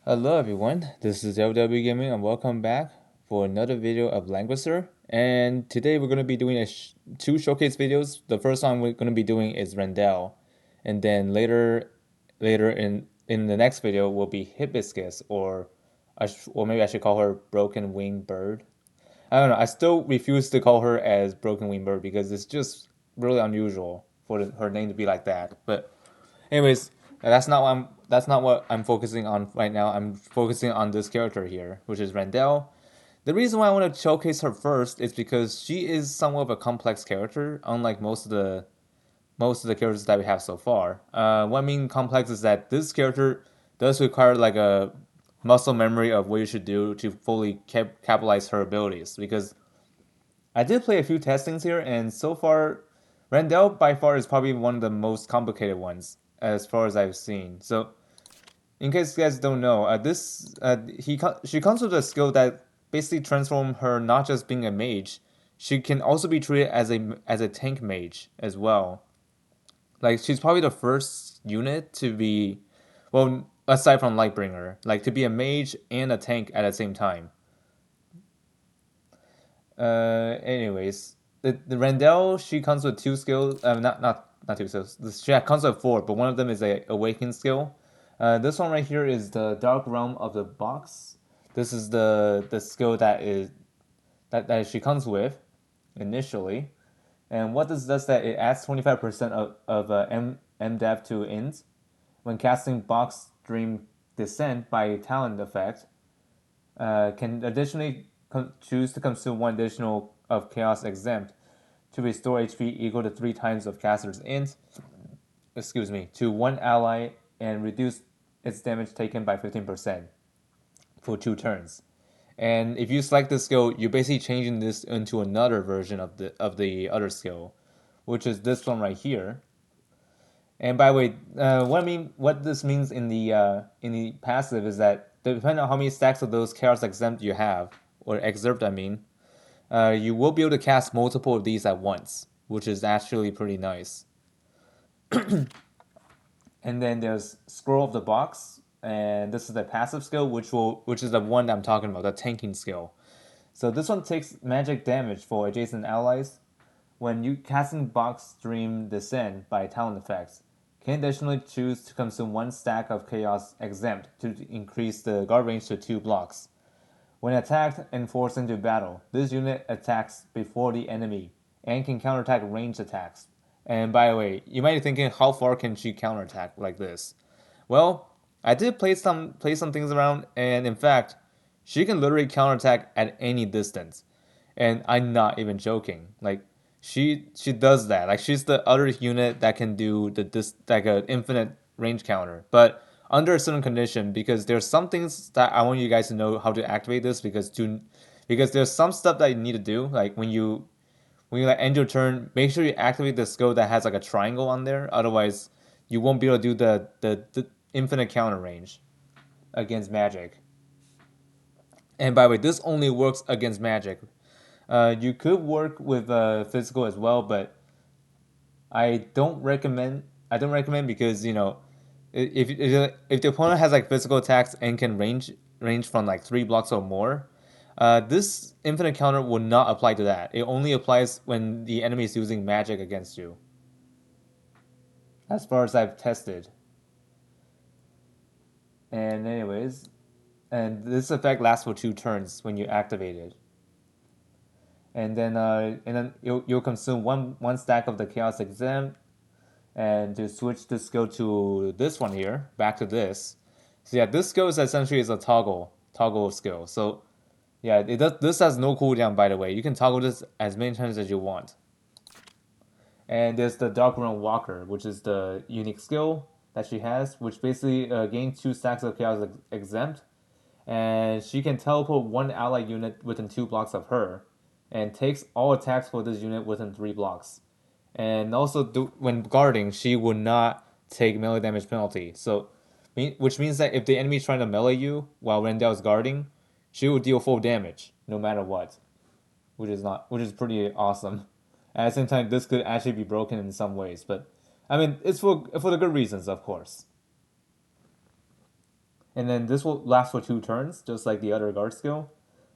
Hello everyone, this is LW Gaming and welcome back for another video of Langrisser. And today we're going to be doing two showcase videos. The first one we're going to be doing is Randele, and then later in the next video will be Hibiscus, or maybe I should call her Broken Wing Bird. I don't know. I still refuse to call her as Broken Wing Bird because it's just really unusual for her name to be like that. But anyways, that's not what I'm focusing on right now. I'm focusing on this character here, which is Randele. The reason why I want to showcase her first is because she is somewhat of a complex character, unlike most of the characters that we have so far. What I mean complex is that this character does require like a muscle memory of what you should do to fully capitalize her abilities. Because I did play a few testings here, and so far, Randele by far is probably one of the most complicated ones as far as I've seen. So, in case you guys don't know, she comes with a skill that basically transforms her not just being a mage, she can also be treated as a tank mage as well. Like she's probably the first unit to be, well, aside from Lightbringer, like to be a mage and a tank at the same time. Anyways, the Randele she comes with two skills. Not two skills. She comes with four, but one of them is a awaken skill. This one right here is the Dark Realm of the Box. This is the skill that she comes with initially. And what this does that it adds 25% of dev to int when casting Box Dream Descent by talent effect. Can additionally choose to consume one additional of Chaos Exempt to restore HP equal to 3 times of caster's int, to one ally and reduce its damage taken by 15% for 2 turns. And if you select this skill, you're basically changing this into another version of the other skill, which is this one right here. And by the way, what this means in the passive is that depending on how many stacks of those chaos exempt you have, or excerpt, you will be able to cast multiple of these at once, which is actually pretty nice. And then there's Scroll of the Box, and this is the passive skill, which is the one that I'm talking about, the tanking skill. So this one takes magic damage for adjacent allies when you casting Box Dream Descent by talent effects. Can additionally choose to consume one stack of Chaos Exempt to increase the guard range to 2 blocks. When attacked and forced into battle, this unit attacks before the enemy and can counterattack ranged attacks. And by the way, you might be thinking, how far can she counterattack like this? Well, I did play some things around, and in fact, she can literally counterattack at any distance. And I'm not even joking. Like she does that. Like she's the other unit that can do this like an infinite range counter, but under a certain condition, because there's some things that I want you guys to know how to activate this, because there's some stuff that you need to do, like when you like end your turn, make sure you activate the skill that has like a triangle on there. Otherwise, you won't be able to do the infinite counter range against magic. And by the way, this only works against magic. You could work with physical as well, but I don't recommend. I don't recommend because if the opponent has like physical attacks and can range from like 3 blocks or more, this infinite counter will not apply to that. It only applies when the enemy is using magic against you. As far as I've tested. And anyways, and this effect lasts for 2 turns when you activate it. And then you'll consume one stack of the chaos exempt, and to switch the skill to this one here, back to this. So yeah, this skill is essentially is a toggle skill. So yeah, it does. This has no cooldown, by the way. You can toggle this as many times as you want. And there's the Dark Realm Walker, which is the unique skill that she has, which basically gains 2 stacks of chaos exempt, and she can teleport one ally unit within 2 blocks of her, and takes all attacks for this unit within 3 blocks. And also, when guarding, she will not take melee damage penalty. So, which means that if the enemy is trying to melee you while Randele is guarding, she will deal full damage no matter what, which is pretty awesome. At the same time, this could actually be broken in some ways, but I mean, it's for the good reasons, of course. And then this will last for 2 turns, just like the other guard skill.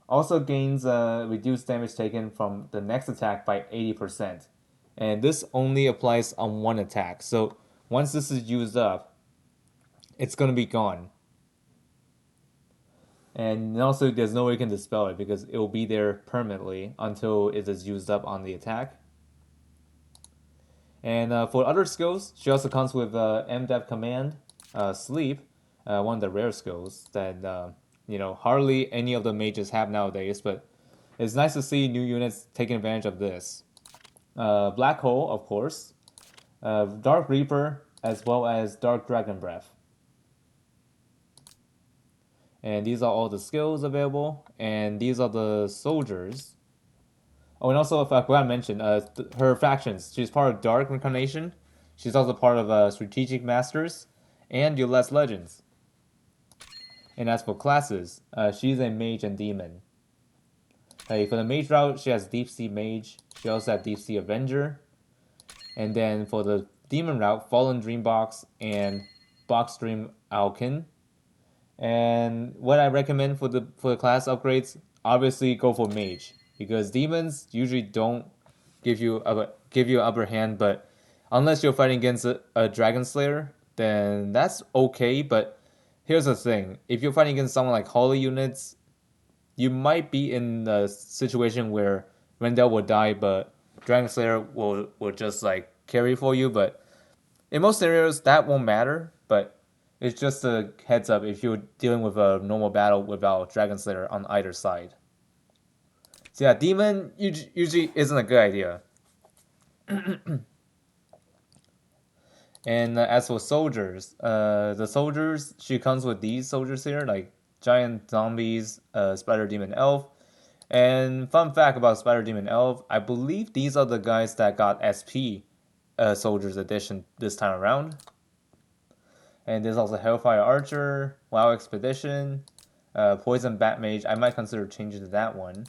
Also gains reduced damage taken from the next attack by 80%. And this only applies on one attack. So once this is used up, it's going to be gone. And also, there's no way you can dispel it because it will be there permanently until it is used up on the attack. And for other skills, she also comes with MDEV command, sleep, one of the rare skills that hardly any of the mages have nowadays. But it's nice to see new units taking advantage of this. Black hole, of course, Dark Reaper, as well as Dark Dragon Breath. And these are all the skills available, and these are the soldiers. Oh, and also, if I forgot to mention, her factions. She's part of Dark Incarnation. She's also part of Strategic Masters and Ulez Legends. And as for classes, she's a mage and demon. For the mage route, she has Deep Sea Mage. She also has Deep Sea Avenger. And then for the demon route, Fallen Dreambox and Box Dream Alkin. And what I recommend for the class upgrades, obviously go for mage because demons usually don't give you an upper hand, but unless you're fighting against a dragon slayer, then that's okay. But here's the thing: if you're fighting against someone like holy units, you might be in a situation where Randele will die, but dragon slayer will just like carry for you. But in most scenarios, that won't matter. But it's just a heads up if you're dealing with a normal battle without Dragon Slayer on either side. So yeah, Demon usually isn't a good idea. And as for soldiers, the soldiers, she comes with these soldiers here, like giant zombies, spider demon elf. And fun fact about spider demon elf, I believe these are the guys that got SP soldiers edition this time around. And there's also Hellfire Archer, WoW Expedition, Poison Bat Mage. I might consider changing to that one.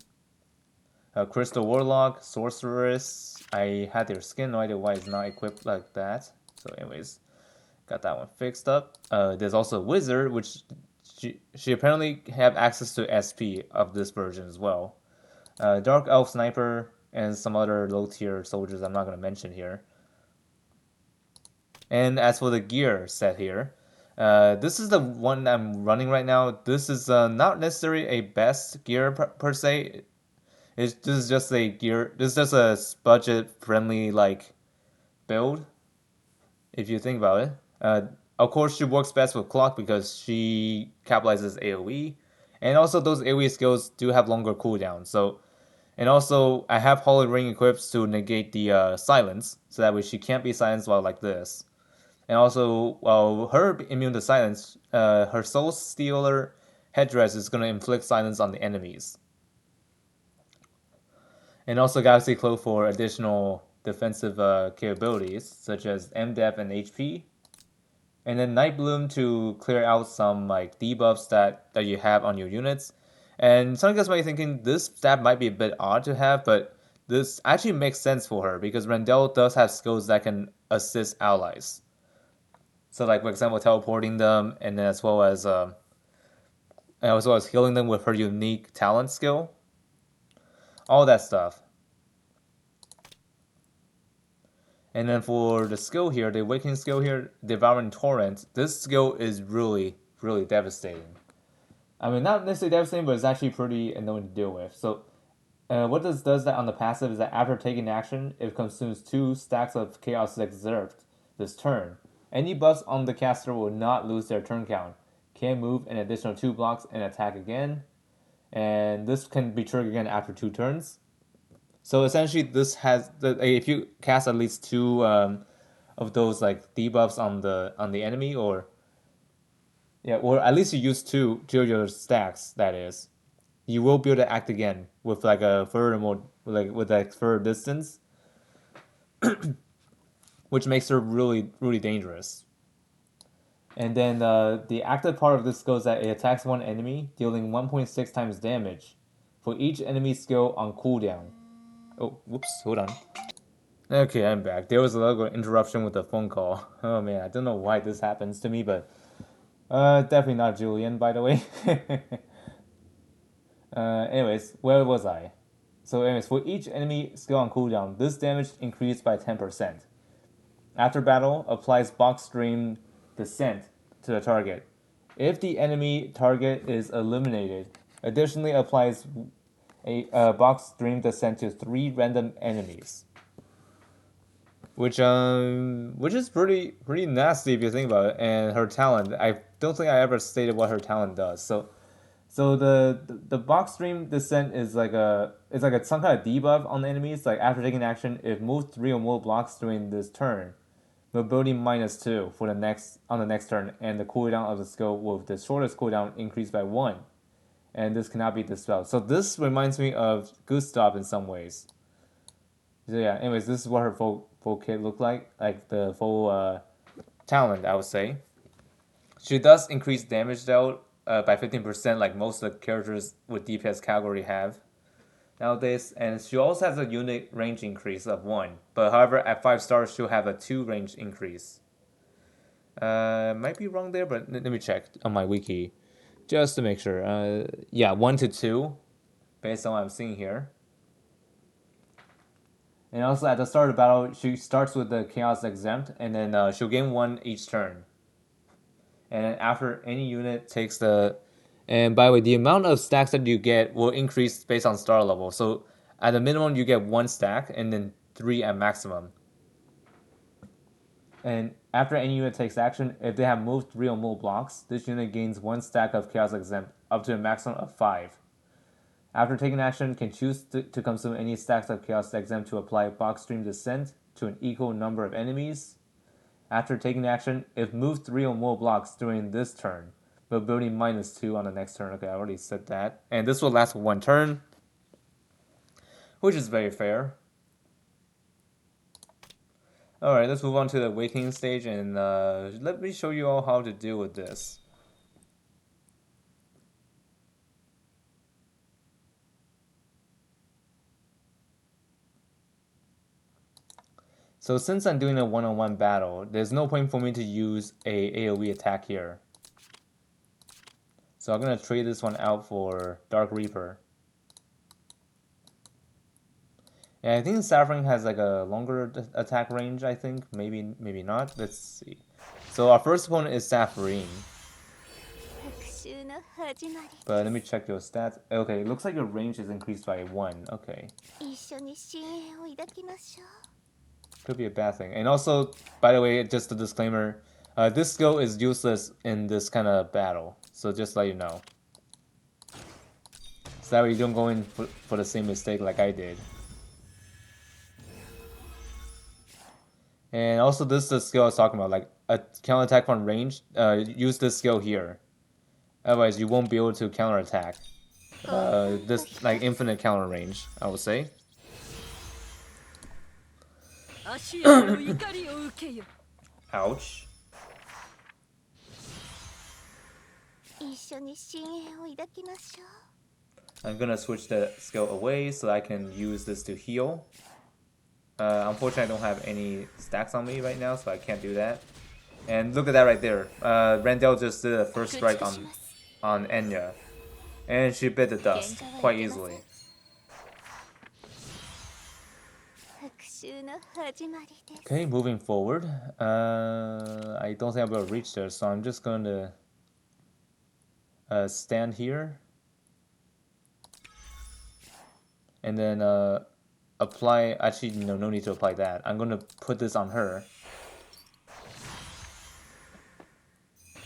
Crystal Warlock, Sorceress. I had their skin, no idea why it's not equipped like that. So, anyways, got that one fixed up. There's also Wizard, which she apparently have access to SP of this version as well. Dark Elf Sniper and some other low tier soldiers I'm not going to mention here. And as for the gear set here, this is the one I'm running right now. This is not necessarily a best gear per se. This is just a gear. This is just a budget friendly like build. If you think about it, of course she works best with clock because she capitalizes AOE, and also those AOE skills do have longer cooldown. So, and also I have Holy Ring equipped to negate the silence, so that way she can't be silenced while like this. And also, while her immune to silence, her Soul Stealer headdress is going to inflict silence on the enemies. And also Galaxy Cloak for additional defensive capabilities, such as MDEF and HP. And then Night Bloom to clear out some like debuffs that you have on your units. And some of you guys might be thinking this stat might be a bit odd to have, but this actually makes sense for her because Randele does have skills that can assist allies. So, like for example, teleporting them, and then as well as healing them with her unique talent skill, all that stuff. And then for the skill here, the awakening skill here, Devouring Torrent, this skill is really, really devastating. I mean, not necessarily devastating, but it's actually pretty annoying to deal with. So, what this does that on the passive is that after taking action, it consumes 2 stacks of Chaos Excerpt this turn. Any buffs on the caster will not lose their turn count. Can move an additional 2 blocks and attack again. And this can be triggered again after 2 turns. So essentially, this has if you cast at least 2 of those like debuffs on the enemy, or at least you use two of your stacks. That is, you will be able to act again with like a further more like with like further distance, which makes her really really dangerous. And then the active part of this skill is that it attacks one enemy, dealing 1.6 times damage for each enemy skill on cooldown. Oh, whoops, hold on. Okay, I'm back. There was a little interruption with the phone call. Oh man, I don't know why this happens to me, but Definitely not Julian, by the way. Anyways, where was I? So anyways, for each enemy skill on cooldown, this damage increased by 10%. After battle, applies box stream descent to the target. If the enemy target is eliminated, additionally applies a box stream descent to 3 random enemies. Which is pretty nasty if you think about it. And her talent, I don't think I ever stated what her talent does. So the box stream descent is like a some kind of debuff on the enemies. Like after taking action, if moved 3 or more blocks during this turn, mobility -2 for the next turn, and the cooldown of the skill with the shortest cooldown increased by 1, and this cannot be dispelled. So this reminds me of Gustav in some ways. So yeah, anyways, this is what her full kit looked like the full talent, I would say. She does increase damage though by 15%, like most of the characters with DPS category have nowadays, and she also has a unit range increase of 1. But however, at 5 stars, she'll have a 2 range increase. Might be wrong there, but let me check on my wiki just to make sure. Yeah, 1 to 2, based on what I'm seeing here. And also at the start of the battle, she starts with the Chaos Exempt, and then she'll gain 1 each turn. And then after any unit takes the... And by the way, the amount of stacks that you get will increase based on star level. So at the minimum, you get 1 stack, and then 3 at maximum. And after any unit takes action, if they have moved 3 or more blocks, this unit gains 1 stack of Chaos Exempt, up to a maximum of 5. After taking action, can choose to consume any stacks of Chaos Exempt to apply box stream descent to an equal number of enemies. After taking action, if moved 3 or more blocks during this turn, mobility -2 on the next turn. Okay, I already said that. And this will last for 1 turn, which is very fair. Alright, let's move on to the awakening stage, and let me show you all how to deal with this. So since I'm doing a one-on-one battle, there's no point for me to use a AoE attack here. So I'm gonna trade this one out for Dark Reaper. And I think Saffron has like a longer attack range, I think. Maybe not. Let's see. So our first opponent is Saffron. But let me check your stats. Okay, it looks like your range is increased by 1. Okay. Could be a bad thing. And also, by the way, just a disclaimer, this skill is useless in this kind of battle. So just let you know. So that way you don't go in for the same mistake like I did. And also, this is the skill I was talking about, like a counter attack from range. Use this skill here. Otherwise, you won't be able to counter attack. This like infinite counter range, I would say. Ouch. I'm gonna switch the skill away so I can use this to heal. Unfortunately, I don't have any stacks on me right now, so I can't do that. And look at that right there. Randele just did a first strike on Enya. And she bit the dust quite easily. Okay, moving forward. I don't think I'm able to reach there, so I'm just going to stand here. And then apply... Actually, no need to apply that. I'm going to put this on her.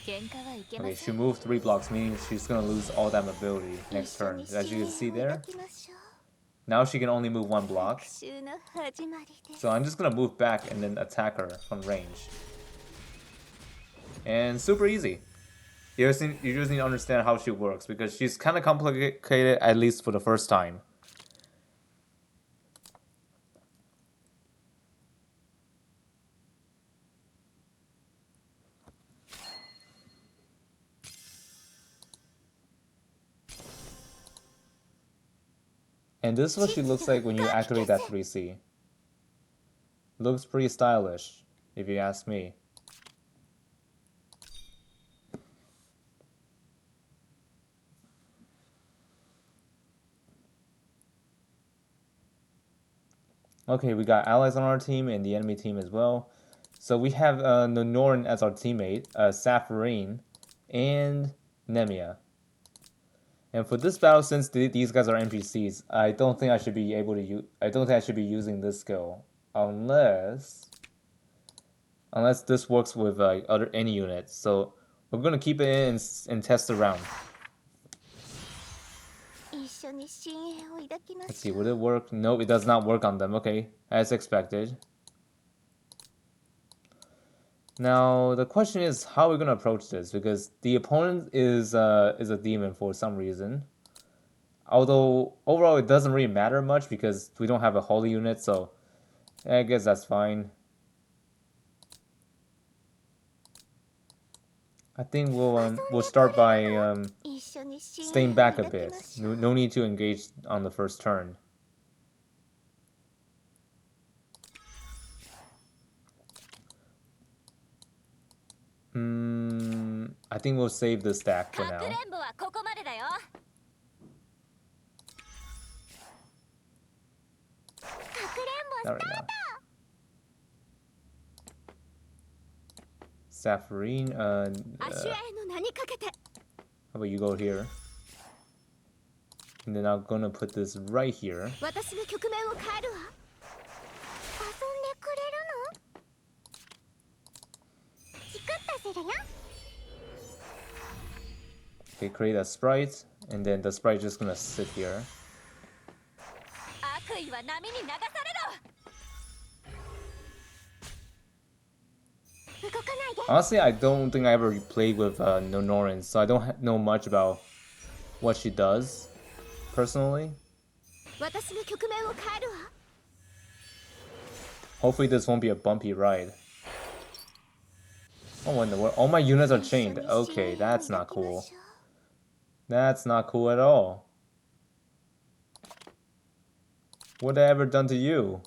Okay, she moved 3 blocks, meaning she's going to lose all that mobility next turn. As you can see there. Now she can only move 1 block. So I'm just going to move back and then attack her from range. And super easy. You just need to understand how she works, because she's kind of complicated, at least for the first time. And this is what she looks like when you activate that 3C. Looks pretty stylish, if you ask me. Okay, we got allies on our team and the enemy team as well. So we have Nonoran as our teammate, Safarine, and Nemia. And for this battle, since these guys are NPCs, I don't think I should be able to use. I don't think I should be using this skill unless this works with other any units. So we're gonna keep it in and test around. Let's see, would it work? No, it does not work on them. Okay, as expected. Now the question is how we're gonna approach this because the opponent is a demon for some reason. Although overall it doesn't really matter much because we don't have a holy unit, so I guess that's fine. I think we'll start by staying back a bit. No need to engage on the first turn. I think we'll save this stack for now. Not right now. Safarine, how about you go here? And then I'm gonna put this right here. Okay, create a sprite, and then the sprite just gonna sit here. Honestly, I don't think I ever played with Nonoran, so I don't know much about what she does, personally. Hopefully this won't be a bumpy ride. Oh, in the world? All my units are chained. Okay, that's not cool. That's not cool at all. What have I ever done to you?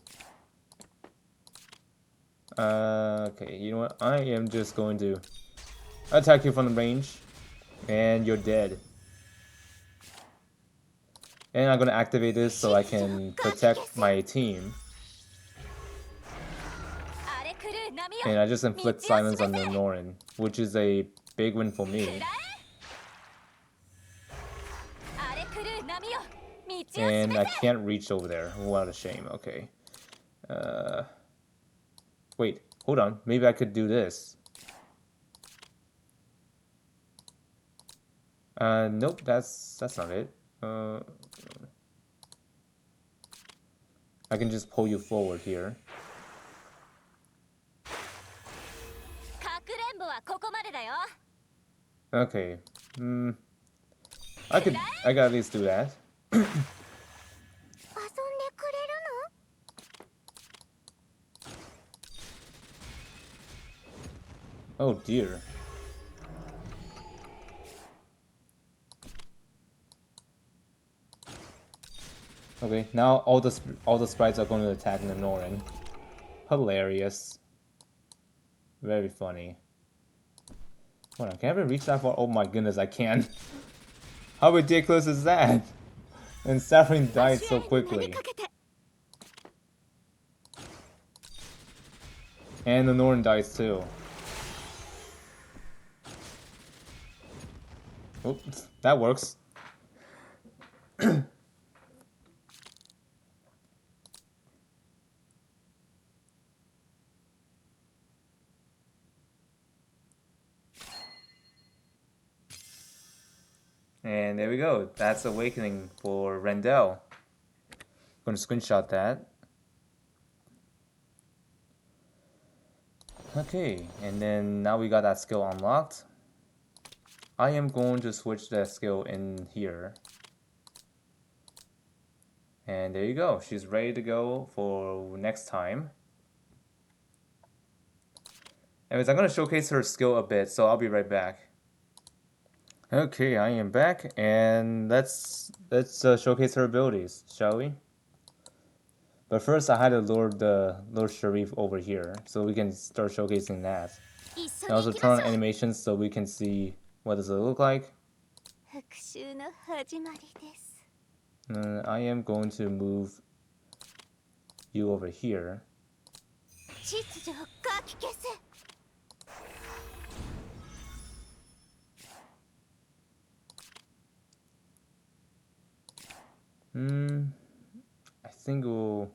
Okay, you know what? I am just going to attack you from the range. And you're dead. And I'm gonna activate this so I can protect my team. And I just inflict silence on Nonoran, which is a big win for me. And I can't reach over there. What a shame. Okay. Wait, hold on. Maybe I could do this. Nope, that's not it. I can just pull you forward here. Okay. I can at least do that. Oh dear. Okay, now all the sprites are going to attack Nonoran. Hilarious. Very funny. Hold on, can I ever reach that far? Oh my goodness, I can. How ridiculous is that? And Saffron died so quickly. And the Nonoran dies too. Oops, that works. And there we go. That's Awakening for Randele. I'm going to screenshot that. Okay, and then now we got that skill unlocked. I am going to switch that skill in here. And there you go. She's ready to go for next time. Anyways, I'm going to showcase her skill a bit, so I'll be right back. Okay, I am back, and let's showcase her abilities, shall we? But first, I had to lure Lord Sharif over here, so we can start showcasing that. And also turn on animations so we can see what does it look like. I am going to move you over here. I think we'll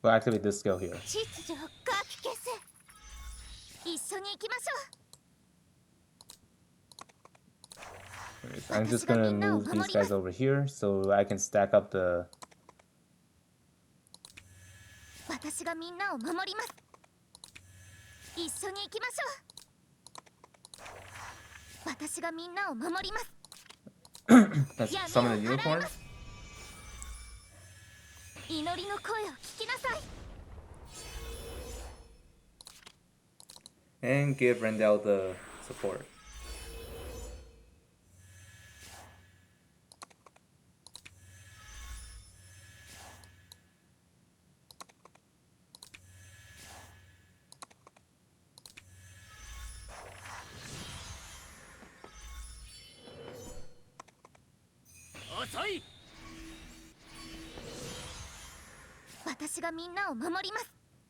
activate this skill here. I'm just gonna move these guys over here so I can stack up the. Let's summon a unicorn. And give Randele the support.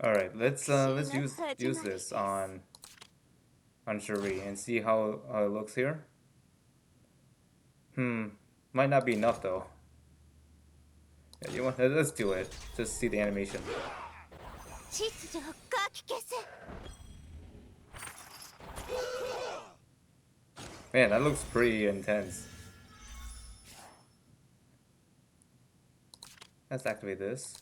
All right, let's use this on Shuri and see how it looks here. Might not be enough though. Yeah, you want? Let's do it. Just see the animation. Man, that looks pretty intense. Let's activate this.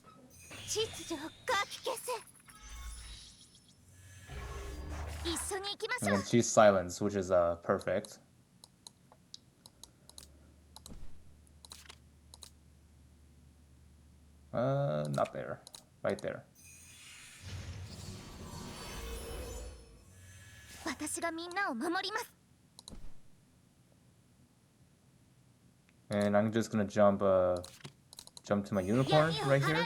And she's silenced, which is perfect. Not there. Right there. And I'm just gonna jump to my unicorn right here.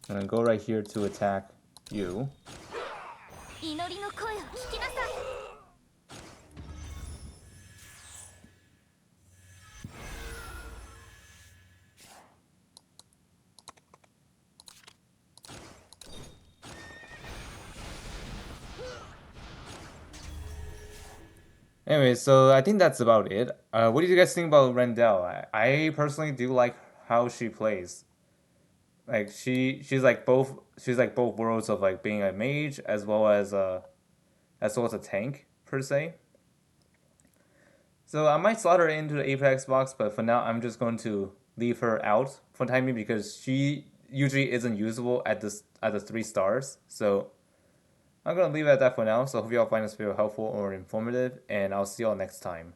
And then go right here to attack you. Anyway, so I think that's about it. What do you guys think about Randele? I personally do like how she plays. Like she's like both worlds of like being a mage as well as a tank per se. So I might slot her into the Apex box, but for now I'm just going to leave her out for the time being because she usually isn't usable at the 3 stars. So I'm gonna leave it at that for now. So I hope you all find this video helpful or informative, and I'll see y'all next time.